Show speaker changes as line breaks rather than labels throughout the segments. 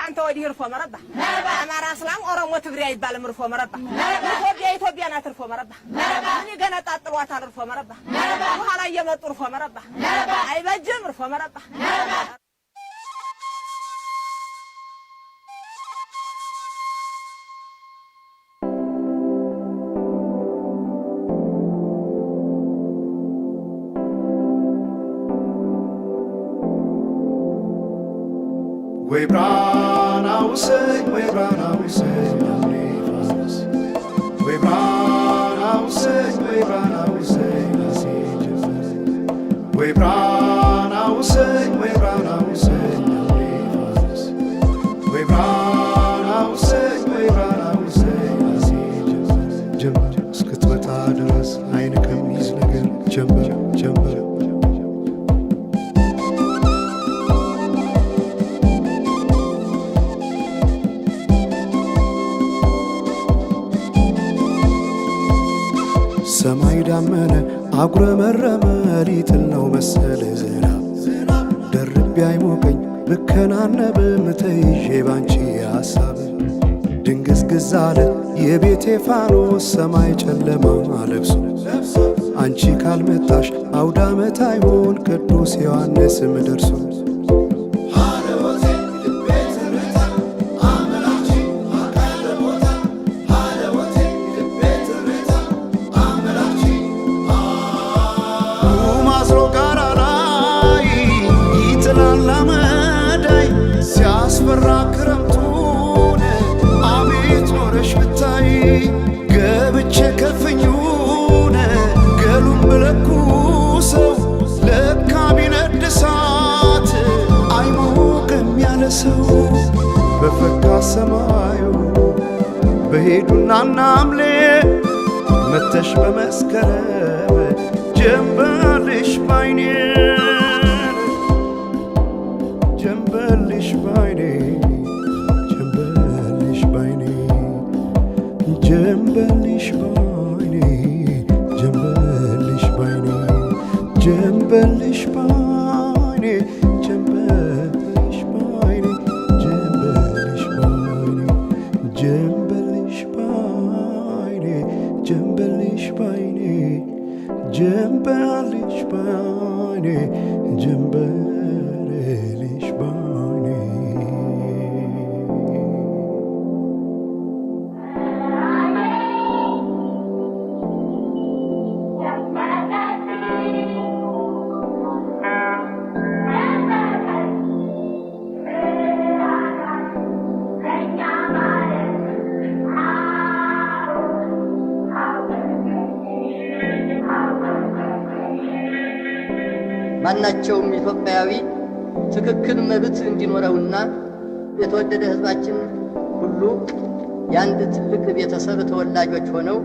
አንተ ወዲህ እርፎ መረባ አማራ እስላም ኦሮሞ ትግሬ አይባልም እርፎ መረባ ኢትዮጵያ ናት እርፎ መረባ እኔ ገና ጣጥሏታል እርፎ መረባ በኋላ እየመጡ እርፎ መረባ አይበጅም እርፎ መረባ
We brought our say, we brought our say, we brought our say, we brought our say, we brought our say, we brought our say, we brought our say, we brought our say, jump, skut with others, I come easy again, jump. ሰማይ ዳመነ አጉረመረመ ሊጥል ነው መሰለ ዝናብ ደርቤ አይሞቀኝ ብከናነብ ምተይዤ ባንቺ ሐሳብ ድንግዝግዝ አለ የቤቴ ፋኖስ ሰማይ ጨለማ ለብሶ አንቺ ካልመጣሽ አውደ ዓመት አይሆን ቅዱስ ዮሐንስም ደርሶ ክረምቱን አቤት ኖረሽ ብታይ ገብቼ ከፍኙን ገሉን ብለኩሰው ለካ ቢነድ እሳት አይሞቅም ያለ ሰው በፈካ ሰማዩ በሄዱና ናምሌ መተሽ በመስከረም ጀንበልሽ ባይኔ ጀንበልሽ ባይኔ ጀንበልሽ ባይኔ ጀንበልሽ ባይኔ ጀንበልሽ ባይኔ ጀንበልሽ ባይኔ ጀንበልሽ ባይኔ ጀንበልሽ ባይኔ ጀንበልሽ ባይኔ ጀንበልሽ ባይኔ ጀንበልሽ ባይኔ ጀንበልሽ ባይኔ
ማናቸውም ኢትዮጵያዊ ትክክል መብት እንዲኖረውና የተወደደ ሕዝባችን ሁሉ የአንድ ትልቅ ቤተሰብ ተወላጆች ሆነው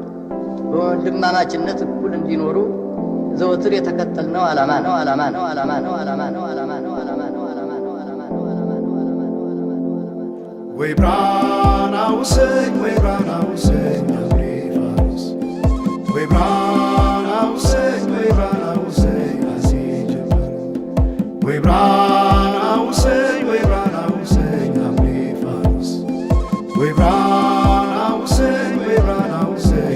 በወንድማማችነት እኩል እንዲኖሩ ዘወትር የተከተልነው ዓላማ ነው።
We brought our say, we brought our say, we brought our say, we brought our say, we brought our say, we brought our say, we brought our say, we brought our say,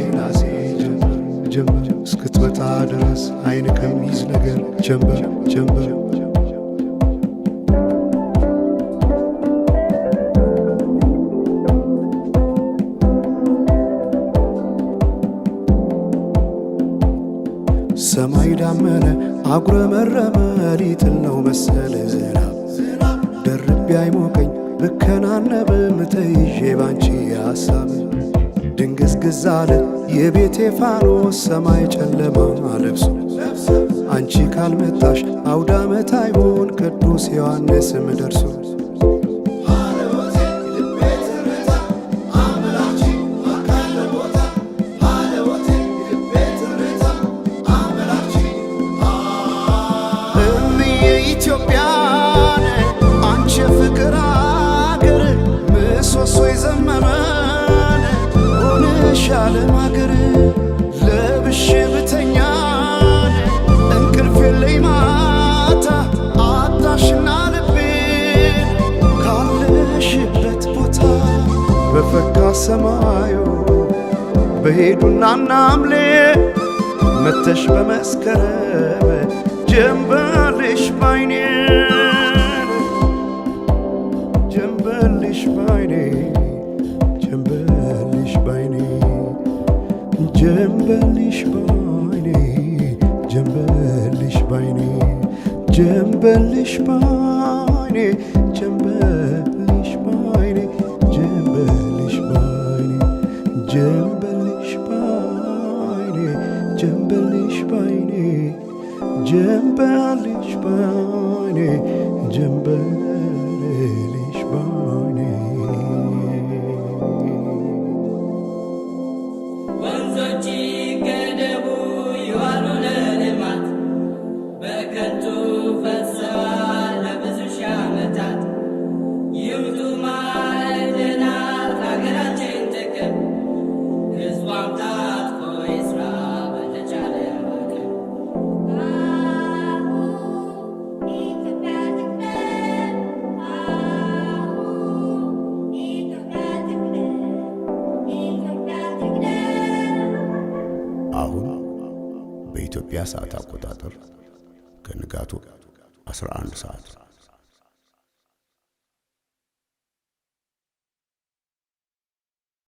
ጀምበር እስክትመጣ ድረስ አይን ከሚይዝ ነገር ጀምበር ሰማይ ዳመነ አጉረመረመ ሊጥል ነው መሰለ ዝናብ ደርቤ አይሞቀኝ ብከናነብ ምተይዤ ባንቺ ሐሳብ ድንግዝግዝ አለ የቤቴ ፋኖስ ሰማይ ጨለማ ለብሶ አንቺ ካልመጣሽ አውደ ዓመት አይሆን ቅዱስ ዮሐንስም ደርሶ ኢትዮጵያን አንቺ ፍቅር አገር ምሰሶ የዘመመን ሆነሻል ማገር ለብሼ ብተኛን እንቅልፍ የለኝ ማታ አጣሽና ልቤን ካለሽ ሰማዩ በሄዱና ናምሌ መተሽ በመስከረም ጀንበልሽ ባይኔ ጀንበልሽ ባይኔ ጀንበልሽ ባይኔ ጀንበልሽ ባይኔ ጀንበልሽ ባይኔ ጀንበልሽ ባይኔ ጀንበልሽ ባይኔ ጀንበልሽ ባይኔ ጀንበልሽ ባይኔ ጀንበልሽ ባይኔ ጀንበልሽ ባይኔ ጀንበልሽ ባይኔ
ወንዞች ገደቡ ይዋሉ ለልማት በከንቱ ፈሰዋል ለብዙ ሺህ ዓመታት። ይምጡ ማዕድናት ለሀገራችን ጥቅም ሕዝቧም ታጥቆ ይስራ በተቻለ አቅም።
አሁን በኢትዮጵያ ሰዓት አቆጣጠር ከንጋቱ 11 ሰዓት